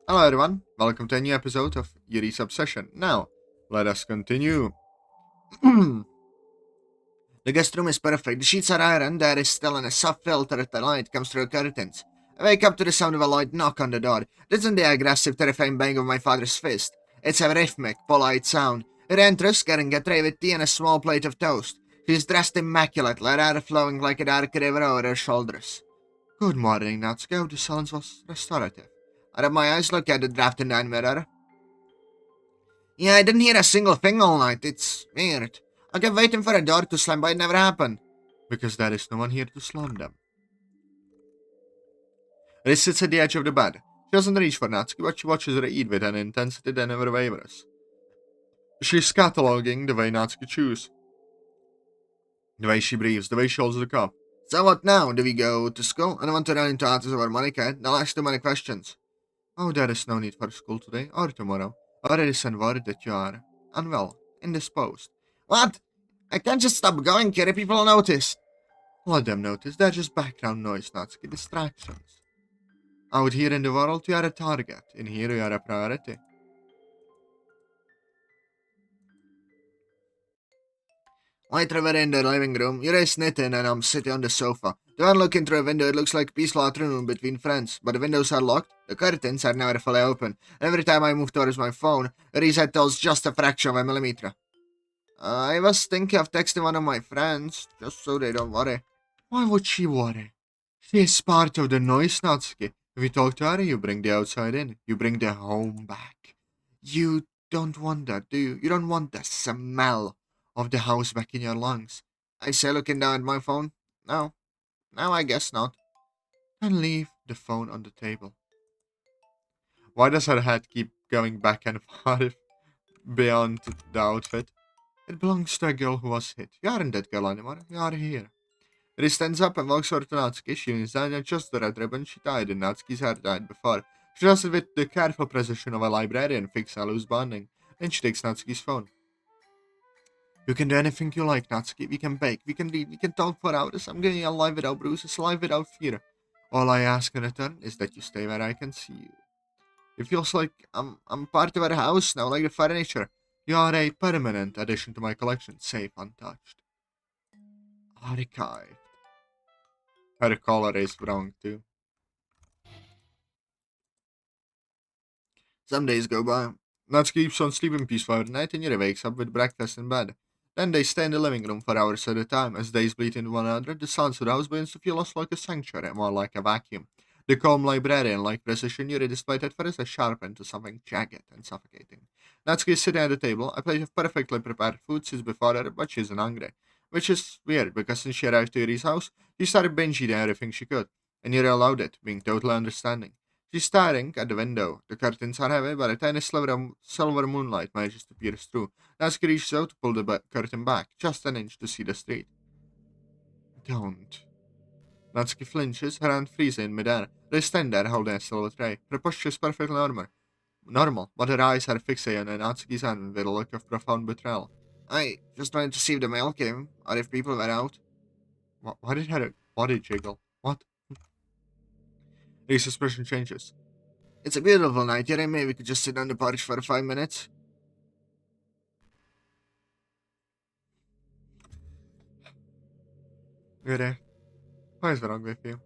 Hello everyone, welcome to a new episode of Yuri's Obsession. Now, let us continue. The guest room is perfect. The sheets are iron, there is still in a soft filter the light comes through the curtains. I wake up to the sound of a light knock on the door. This isn't the aggressive, terrifying bang of my father's fist. It's a rhythmic, polite sound. It enters, carrying a tray with tea and a small plate of toast. She's dressed immaculately, her hair flowing like a dark river over her shoulders. Good morning, Natsuki. The silence was restorative. Out of my eyes, look at the draft in the mirror. Yeah, I didn't hear a single thing all night. It's weird. I kept waiting for a door to slam, but it never happened. Because there is no one here to slam them. Liz sits at the edge of the bed. She doesn't reach for Natsuki, but she watches her eat with an intensity that never wavers. She's cataloging the way Natsuki chews. The way she breathes, the way she holds the cup. So what now? Do we go to school? I don't want to run into Atazoth or Monika. They'll ask too many questions. Oh, there is no need for school today or tomorrow. Or it is worried that you are unwell, indisposed. What? I can't just stop going, Kiri. People notice. Let them notice. They're just background noise, Natsuki. Distractions. Out here in the world, you are a target. In here, you are a priority. White River in the living room. Yuri is knitting and I'm sitting on the sofa. Do I look into a window? It looks like a peaceful afternoon between friends, but the windows are locked. The curtains are never fully open. Every time I move towards my phone, the reset tells just a fraction of a millimeter. I was thinking of texting one of my friends, just so they don't worry. Why would she worry? She is part of the noise, Natsuki. If you talk to her, you bring the outside in. You bring the home back. You don't want that, do you? You don't want the smell of the house back in your lungs. I say, looking down at my phone. No, I guess not. Then leave the phone on the table. Why does her head keep going back and forth beyond the outfit? It belongs to a girl who was hit. You aren't that girl anymore. You are here. He stands up and walks over to Natsuki. She leans down and adjusts the red ribbon she tied in Natsuki's hair tied before. She does it with the careful precision of a librarian fixing a loose binding. Then she takes Natsuki's phone. You can do anything you like, Natsuki. We can bake, we can read, we can talk for hours. I'm getting a life without bruises, a life without fear. All I ask in return is that you stay where I can see you. It feels like I'm part of our house now, like the furniture. You are a permanent addition to my collection, safe, untouched. Archived. Her color is wrong too. Some days go by. Natsuki keeps on sleeping peacefully every night, and Yuri wakes up with breakfast in bed. Then they stay in the living room for hours at a time. As days bleed into one another, the silence of the house begins to feel less like a sanctuary and more like a vacuum. The calm librarian-like precision Yuri displayed at first has sharpened to something jagged and suffocating. Natsuki is sitting at the table. A plate of perfectly prepared food sits before her, but she isn't hungry. Which is weird, because since she arrived to Yuri's house, she started binge-eating everything she could. And Yuri allowed it, being totally understanding. She's staring at the window. The curtains are heavy, but a tiny sliver of silver moonlight manages to pierce through. Natsuki reaches out to pull the curtain back, just an inch to see the street. Don't. Natsuki flinches, her hand freezes in midair. They stand there holding a silver tray. Her posture is perfectly normal, but her eyes are fixated on Natsuki's hand with a look of profound betrayal. I just wanted to see if the mail came, or if people were out. Why did her body jiggle? What? His expression changes. It's a beautiful night here, and maybe we could just sit on the porch for 5 minutes. Yuri, what is wrong with you?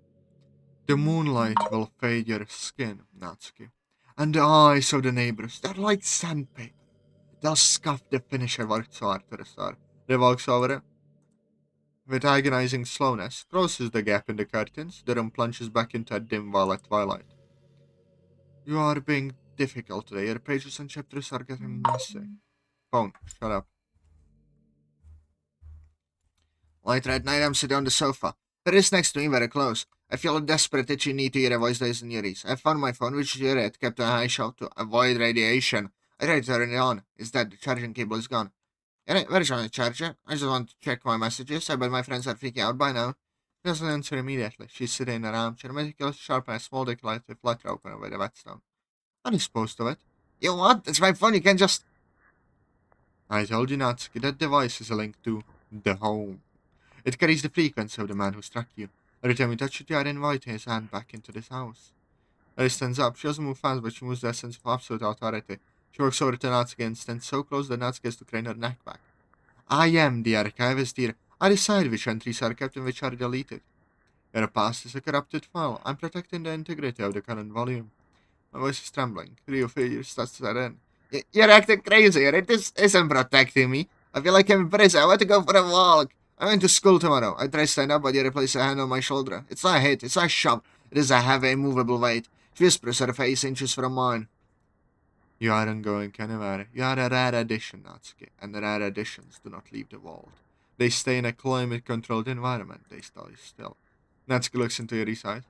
The moonlight will fade your skin, Natsuki. And the eyes of the neighbors, they're like sandpaper. They'll scuff the finisher work so hard to restore. They walks over it. With agonizing slowness, closes the gap in the curtains, the room plunges back into a dim violet twilight. You are being difficult today. Your pages and chapters are getting messy. Phone, shut up. Later at night, I'm sitting on the sofa. Her is next to me, very close. I feel a desperate itchy need to hear a voice that isn't Yuri's. I found my phone, which Yuri had kept on high shelf to avoid radiation. I tried to turn it on. It's dead. The charging cable is gone. Yuri, where's my charger? I just want to check my messages. I bet my friends are freaking out by now. She doesn't answer immediately. She's sitting in her armchair, meticulously sharpening a small decorative letter opener with a whetstone. How do you dispose of it? You what? It's my phone. You can't just... I told you, Natsuki, that device is a link to the home. It carries the frequency of the man who struck you. Every time you touch it, you are inviting his hand back into this house. Yuri stands up. She doesn't move fast, but she moves with a sense of absolute authority. She walks over to Natsuki and stands so close that Natsuki has to crane her neck back. I am the archivist here. I decide which entries are kept and which are deleted. Your past is a corrupted file. I'm protecting the integrity of the current volume. My voice is trembling. Real failure starts to set in. You're acting crazy, Yuri. This isn't protecting me. I feel like I'm in prison. I want to go for a walk. I went to school tomorrow. I try to stand up, but you replace a hand on my shoulder. It's not a hit. It's not a shove. It is a heavy, immovable weight. She whispers her face inches from mine. You aren't going anywhere. You are a rare addition, Natsuki, and the rare additions do not leave the world. They stay in a climate-controlled environment. They stay still. Natsuki looks into Yuri's eyes.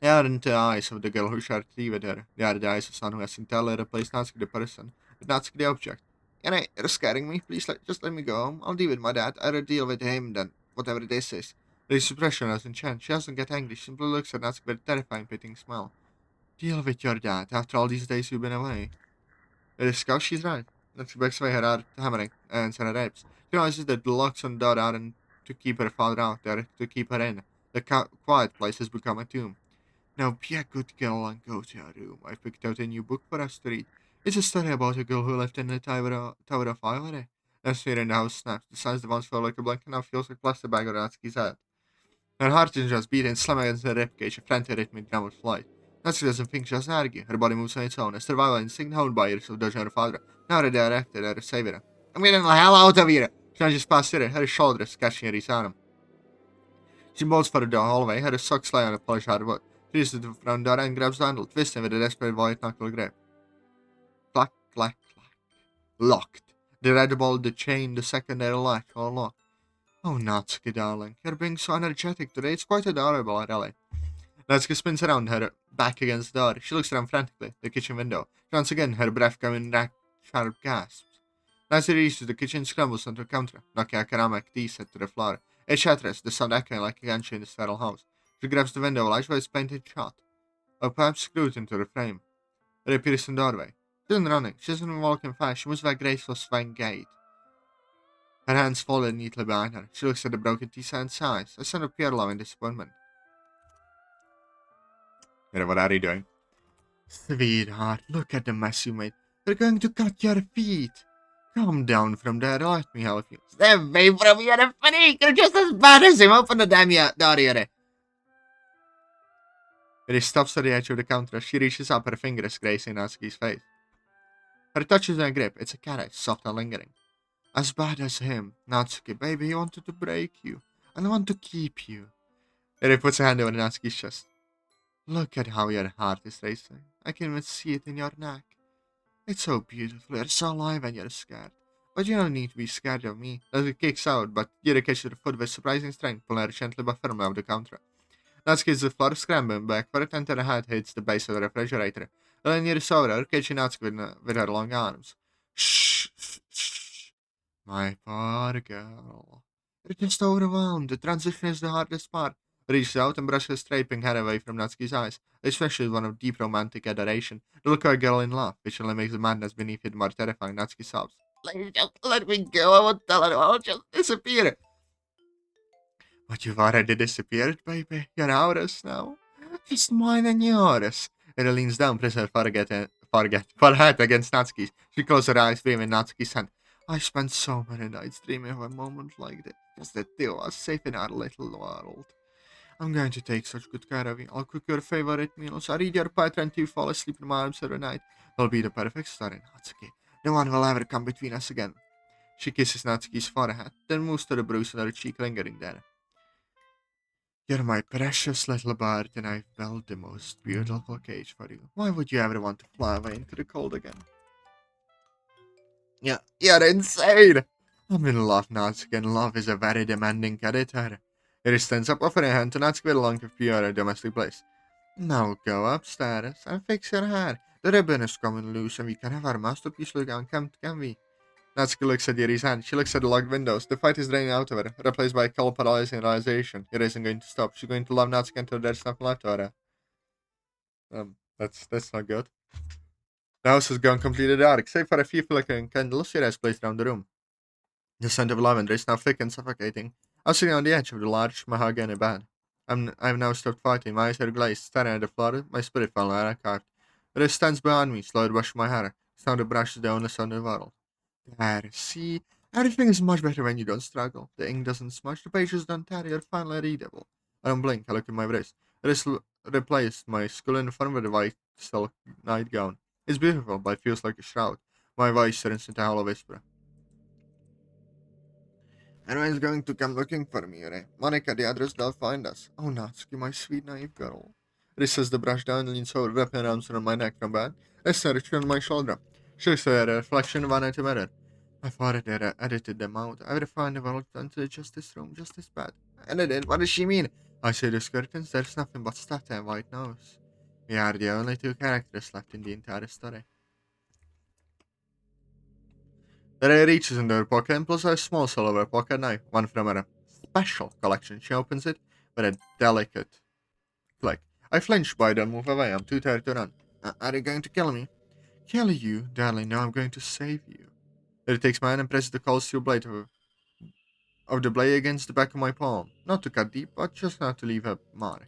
They aren't the eyes of the girl who shared tea with her. They are the eyes of someone who has entirely replaced Natsuki the person, with Natsuki the object. You're scaring me. Please, just let me go home. I'll deal with my dad. I'll deal with him then, whatever this is. The suppression doesn't change. She doesn't get angry. She simply looks at Natsuki with a terrifying, pitying smile. Deal with your dad after all these days you've been away. It is scout, she's right. Natsuki backs away her heart hammering and her ribs. She realizes that the locks on the door aren't to keep her father out, they're to keep her in. The quiet place has become a tomb. Now be a good girl and go to your room. I picked out a new book for us to read. It's a story about a girl who lived in the Tower of Ivory. The sphere in the house snaps. The size of the ones feel like a blanket now feels like a plastic bag on Natsuki's head. Her heart is just beating, slamming against her ribcage, a frantic rhythmic downward flight. Natsuki doesn't think, she doesn't argue. Her body moves on its own, a survival instinct honed by years of dodging her father, now redirected at her savior. I'm getting the hell out of here! She lunges past her shoulders catching Yuri's arm. She bolts for the hallway, her socks lie on the polished hardwood. She uses the front door and grabs the handle, twisting with a desperate white knuckle grip. Clack, clack, clack. Locked. The red ball, the chain, the secondary latch, all locked. Oh, Natsuki, darling, you're being so energetic today. It's quite adorable, really. Natsuki spins around, her back against the door. She looks around frantically, the kitchen window. Once again, her breath coming in sharp gasps. Natsuki reaches the kitchen, scrambles onto the counter, knocking a ceramic tea set to the floor. It shatters, the sound echoing like a gunshot in the sterile house. She grabs the window latch, but it's painted shut, or perhaps screwed into the frame. It appears in the doorway. She isn't running, she isn't walking fast, she moves with a graceful swing gait. Her hands folded neatly behind her. She looks at the broken tea set and sighs, a sign of pure love and disappointment. What are you doing? Sweetheart, look at the mess you made. They're going to cut your feet. Calm down from there, let me help you. Stay away from me, you're a freak! You're just as bad as him! Open the damn door, Yuri! Yuri stops at the edge of the counter. She reaches up, her fingers grazing Natsuki's face. Her touch is a grip. It's a caress, soft and lingering. As bad as him, Natsuki, baby, he wanted to break you. And I want to keep you. Yuri puts a hand over Natsuki's chest. Look at how your heart is racing. I can even see it in your neck. It's so beautiful. You're so alive and you're scared. But you don't need to be scared of me. Natsuki kicks out, but Yuri catches her foot with surprising strength, pulling her gently but firmly off the counter. Natsuki hits the floor, scrambling back for it, and her head hits the base of the refrigerator. Then Yuri saw her, catching Natsuki with her long arms. Shh, shh, shh. My poor girl. You're just overwhelmed. The transition is the hardest part. Reaches out and brushes his draping hair away from Natsuki's eyes, especially one of deep romantic adoration. The look of a girl in love, which only makes the madness beneath it more terrifying. Natsuki sobs. Please just let me go. I won't tell anyone. I'll just disappear. But you've already disappeared, baby. You're ours now. Just mine and yours. It leans down, pressing her forehead against Natsuki's. She closes her eyes, dreaming Natsuki's hand. I spent so many nights dreaming of a moment like this. Just the two of us safe in our little world. I'm going to take such good care of you. I'll cook your favorite meals. I'll read your poetry until you fall asleep in my arms every night. It'll be the perfect story, Natsuki. No one will ever come between us again. She kisses Natsuki's forehead, then moves to the bruise on her cheek, lingering there. You're my precious little bird, and I've built the most beautiful cage for you. Why would you ever want to fly away into the cold again? Yeah, you're insane! I'm in love, Natsuki, and love is a very demanding character. Yuri stands up, offering a hand to Natsuki with a long of pure domestic bliss. Now go upstairs and fix your hair. The ribbon is coming loose and we can have our masterpiece look unkempt, can we? Natsuki looks at Yuri's hand. She looks at the locked windows. The fight is draining out of her, replaced by a cold, paralyzing realization. Yuri isn't going to stop. She's going to love Natsuki until there's nothing left of her. That's not good. The house has gone completely dark, save for a few flickering candles Yuri has placed around the room. The scent of lavender is now thick and suffocating. I'm sitting on the edge of the large mahogany bed. I've now stopped fighting. My eyes are glazed, staring at the floor. My spirit fell archived. Wrist stands behind me, slowly brushing my hair. Sound the brush is the only sound in the world. There, see? Everything is much better when you don't struggle. The ink doesn't smudge, the pages don't tear, you're finally readable. I don't blink, I look at my wrist. Replaced my school uniform with a white silk nightgown. It's beautiful, but it feels like a shroud. My voice turns into a hollow whisper. Anyone's going to come looking for me, Yuri. Monika, the others, they'll find us. Oh, Natsuki, my sweet naive girl. Riz says the brush down and leans over, wrapping her arms around my neck from behind. Riz reaches on my shoulder. She saw a reflection of an empty mirror. My father there edited them out. I refined the world into just this room, just this bed. Edited? What does she mean? I see those curtains, there's nothing but stuff and white nose. We are the only two characters left in the entire story. Ray reaches into her pocket and pulls out a small silver pocket knife, one from her special collection. She opens it with a delicate click. I flinch, but I don't move away. I'm too tired to run. Are you going to kill me? Kill you, darling? No, I'm going to save you. Ray takes my hand and presses the cold steel blade of the blade against the back of my palm. Not to cut deep, but just not to leave a mark.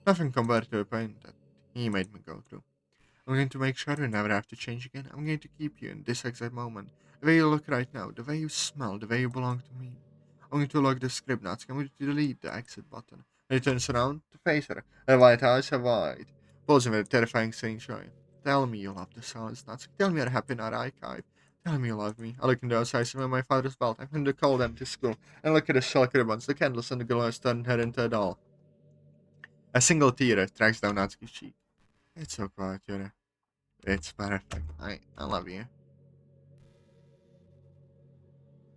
Nothing compared to the pain that he made me go through. I'm going to make sure you never have to change again. I'm going to keep you in this exact moment. The way you look right now, the way you smell, the way you belong to me. I'm going to lock the script notes. I'm going to delete the exit button. And he turns around to face her. Her white eyes are wide, posing with a terrifying scene showing. Tell me you love the silence nuts. Tell me you're happy in our archive. Tell me you love me. I look into those eyes and my father's belt. I'm in the cold empty school. And look at the silk ribbons, the candles, and the glow has turned her into a doll. A single tear tracks down Natsuki's cheek. It's so quiet, Yuri. It's perfect. I love you.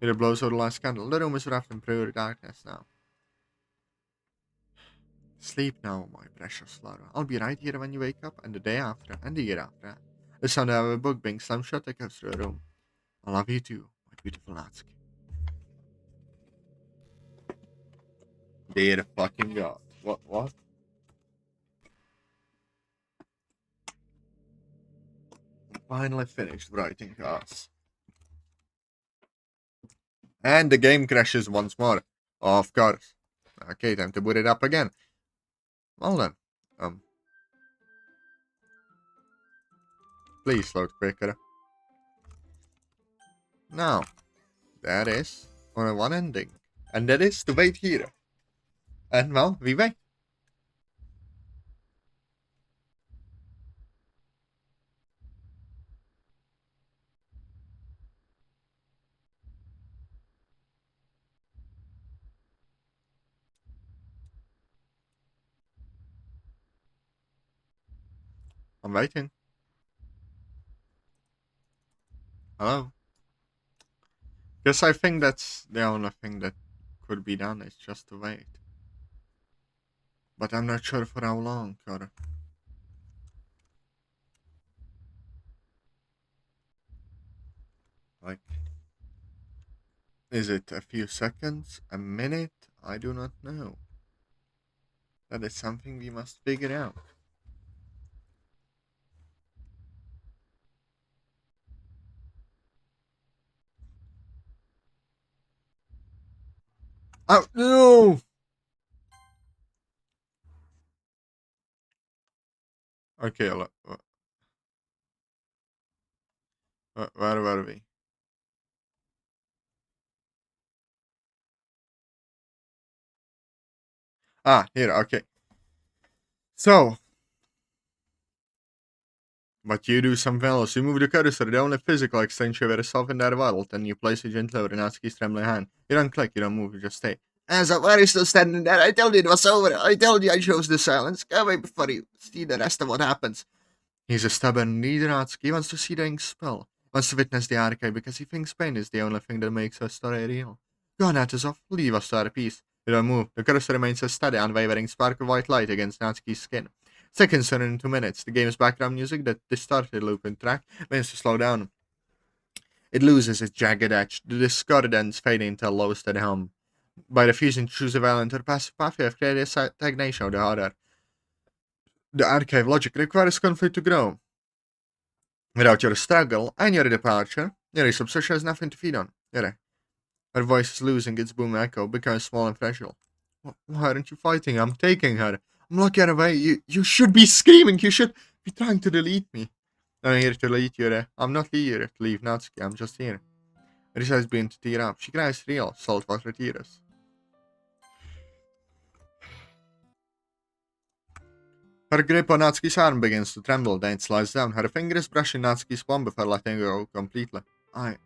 It blows out the last candle. The room is wrapped in pure darkness now. Sleep now, my precious Laura. I'll be right here when you wake up, and the day after, and the year after. The sound of a book being slammed shut echoes through the room. I love you too, my beautiful Natsuki. Dear fucking God. What? Finally finished writing cards. And the game crashes once more. Of course. Okay, time to boot it up again. Well then. Please load quicker. Now, that is only one ending. And that is to wait here. And well, we wait. I'm waiting. Hello? Because I think that's the only thing that could be done is just to wait. But I'm not sure for how long, or... Like... Is it a few seconds? A minute? I do not know. That is something we must figure out. Oh, no! Okay, where were we? Ah, here, okay. So, but you do something else. You move the cursor, the only physical extension of yourself in that world, and you place it gently over Natsuki's trembling hand. You don't click, you don't move, you just stay. As why are you still standing there? I told you it was over. I told you I chose the silence. Go away before you see the rest of what happens. He's a stubborn leader, Natsuki. He wants to see the ink spill. Wants to witness the archive because he thinks pain is the only thing that makes her story real. Go on, Atazoth. Leave us to our peace. You don't move. The cursor remains a steady, unwavering spark of white light against Natsuki's skin. Seconds turn into minutes. The game's background music, that distorted looping track, begins to slow down. It loses its jagged edge. The discordant ends fading into a low steady hum. By refusing to choose a violent or passive path, you have created a stagnation of the horror. The archive logic requires conflict to grow. Without your struggle and your departure, Yuri's obsession has nothing to feed on. Yuri. Her voice is losing its booming echo, becoming small and fragile. Why aren't you fighting? I'm taking her. I'm locking her away. You should be screaming. You should be trying to delete me. I'm here to delete Yuri. I'm not here to leave Natsuki. I'm just here. Risa has been to tear up. She cries real saltwater tears. Her grip on Natsuki's arm begins to tremble, then it slides down. Her fingers brushing Natsuki's palm before letting go completely. I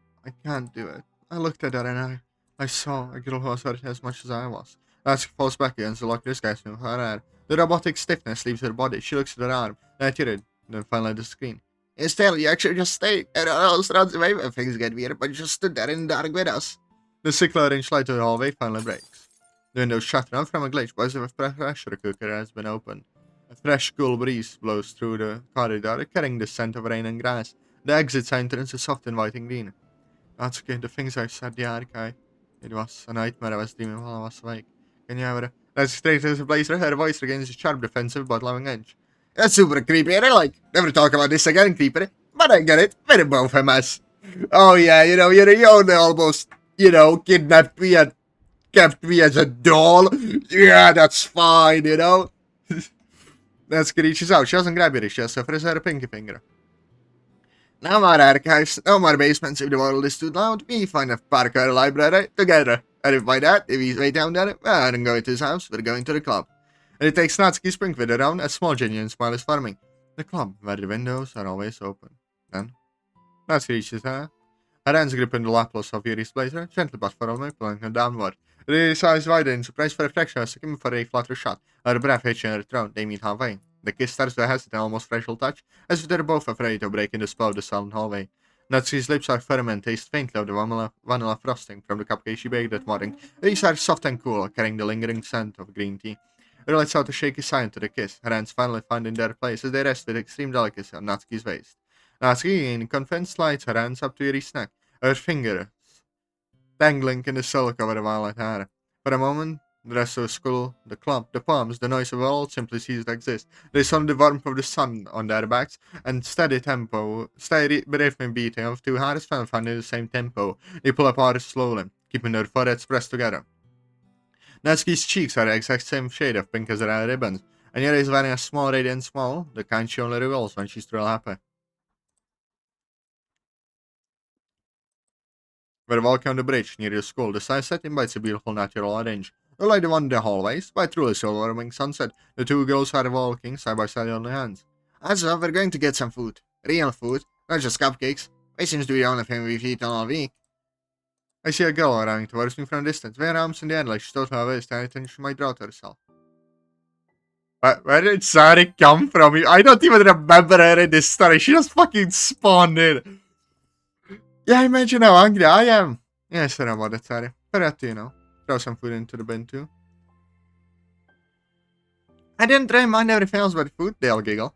can't do it. I looked at her and I saw a girl who was hurt as much as I was. Natsuki falls back against the lock disguising her hair. The robotic stiffness leaves her body. She looks at her arm, then at Yuri, then finally at the screen. Still, you actually just stayed. Everyone else runs away when things get weird, but you just stood there in the dark with us. The sickle-orange light of the hallway finally breaks. The windows shatter, not from a glitch, but as if a pressure cooker has been opened. A fresh, cool breeze blows through the corridor, carrying the scent of rain and grass. The exit's entrance is soft, inviting green. Natsuki, the things I said, the archive. It was a nightmare I was dreaming while I was awake. Can you ever... Let's straight as a blazer, her voice regains a sharp, defensive, but loving edge. That's super creepy, and I like. Never talk about this again, creepy. But I get it. We're both a mess. Oh yeah, you only almost, kidnapped me and kept me as a doll. Yeah, that's fine, Natsuki reaches out. She doesn't grab your wrist, she offers her a pinky finger. No more archives, no more basements if the world is too loud. We find a park or a library together. And if by that, if he's way down there, well, I don't go to his house, we're going to the club. And it takes Natsuki's spring with around, a small genuine smile is forming. The club, where the windows are always open. Then, Natsuki reaches her hands gripping the lapels of Yuri's blazer, gently but firmly pulling her downward. Yuri's eyes widen in surprise for reflection as looking for a flutter shot. Her breath hitching her throat, they meet halfway. The kiss starts to hesitate, almost fragile touch, as if they're both afraid of breaking the spell of the silent hallway. Natsuki's lips are firm and taste faintly of the vanilla frosting from the cupcake she baked that morning. These are soft and cool, carrying the lingering scent of green tea. Her lets out a shaky sign to the kiss, her hands finally finding their place as they rest with extreme delicacy on Natsuki's waist. Natsuki, in confidence, slides her hands up to Yuri's neck, her fingers dangling in the silk of her violet hair. For a moment, the rest of the school, the club, the palms, the noise of it all simply ceased to exist. They saw the warmth of the sun on their backs, and steady rhythmic beating of two hearts found in the same tempo. They pull apart slowly, keeping their foreheads pressed together. Natsuki's cheeks are the exact same shade of pink as her hair ribbons, and Yuri is wearing a small radiant smile, the kind she only reveals when she's truly happy. We're walking on the bridge near the school. The sunset invites a beautiful natural orange. Unlike the one in the hallways, by truly silver-winged sunset, the two girls are walking side by side on their hands. Also, we're going to get some food. Real food, not just cupcakes. It seems to be the only thing we've eaten all week. I see a girl running towards me from a distance, with her arms in the air like she's totally waist, and I think she might draw to herself. Where did Sari come from? I don't even remember her in this story. She just fucking spawned in. Yeah, imagine how hungry I am. Yeah, sorry about that, Sari. Forgot to, throw some food into the bin too. I didn't try and mind everything else but the food, they all giggle.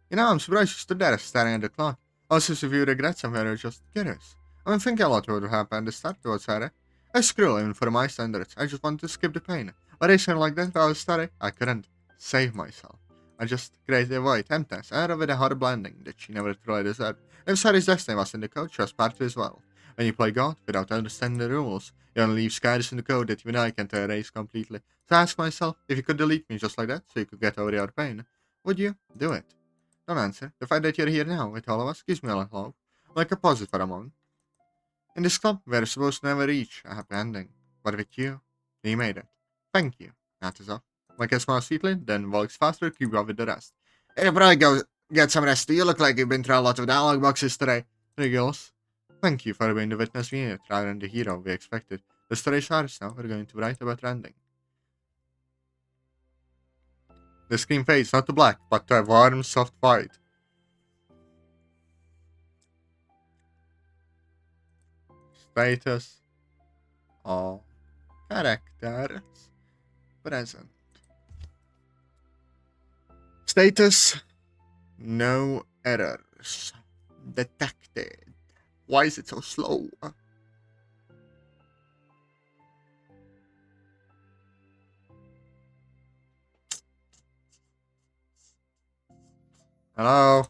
I'm surprised you stood there staring at the clock. Also, if you regret something or just curious. I'm thinking a lot would happen at the start towards Sari. That's cruel even for my standards. I just wanted to skip the pain. But I sound like that while I was starting. I couldn't save myself. I just created a void, emptiness, and with a horrible ending that she never truly deserved. If Sari's destiny was in the code, she was part of it as well. When you play God without understanding the rules, you only leave scars in the code that even I can't erase completely. So I ask myself, if you could delete me just like that, so you could get over your pain, would you do it? Don't answer. The fact that you're here now with all of us gives me a lot of hope. Like a pause for a moment. In this club, we're supposed to never reach a happy ending. But with you, we made it. Thank you, Atazoth. Like a smile sweetly, then walks faster, keep up with the rest. Hey, probably go get some rest. You look like you've been through a lot of dialogue boxes today. Three girls. Thank you for being the witness we needed, rather than the hero we expected. The story starts now. We're going to write about ending. The screen fades not to black, but to a warm, soft white. Status. All characters present. Status. No errors. Detected. Why is it so slow? Hello?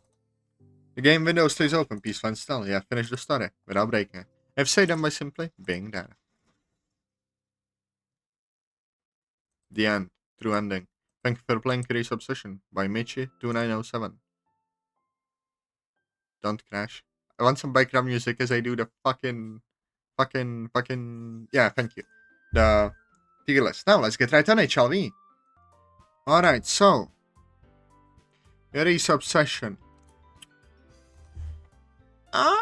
The game window stays open, peaceful and still. You have finished the story without breaking it. I've saved them by simply being there. The end. True ending. Thank you for playing Yuri's Obsession by Michi2907. Don't crash. I want some background music as I do the fucking. Yeah, thank you. The tier list. Now let's get right on it, shall we? Alright, so. Yuri's Obsession. I'll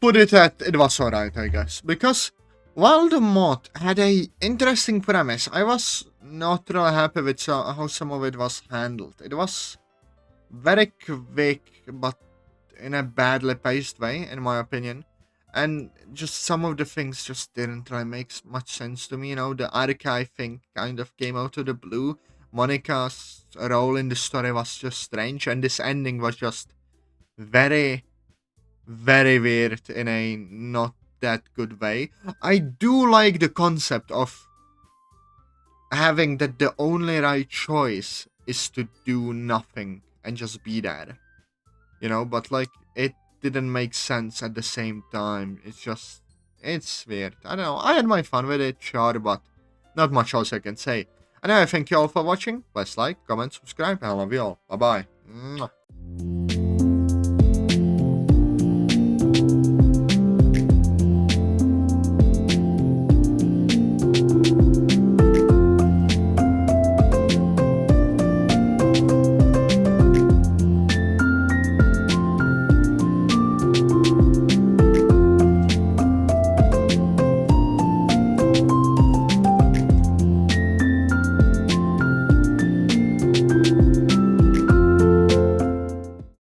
put it at it was alright, I guess. Because while the mod had a interesting premise, I was not really happy with how some of it was handled. It was very quick, but in a badly paced way, in my opinion. And just some of the things just didn't really make much sense to me. You know, the archive thing kind of came out of the blue. Monika's role in the story was just strange, and this ending was just very, very weird in a not that good way. I do like the concept of having that the only right choice is to do nothing and just be there. You know, but like it didn't make sense at the same time. It's weird. I don't know. I had my fun with it, sure, but not much else I can say. Anyway, thank you all for watching. Please like, comment, subscribe, and I love you all. Bye bye.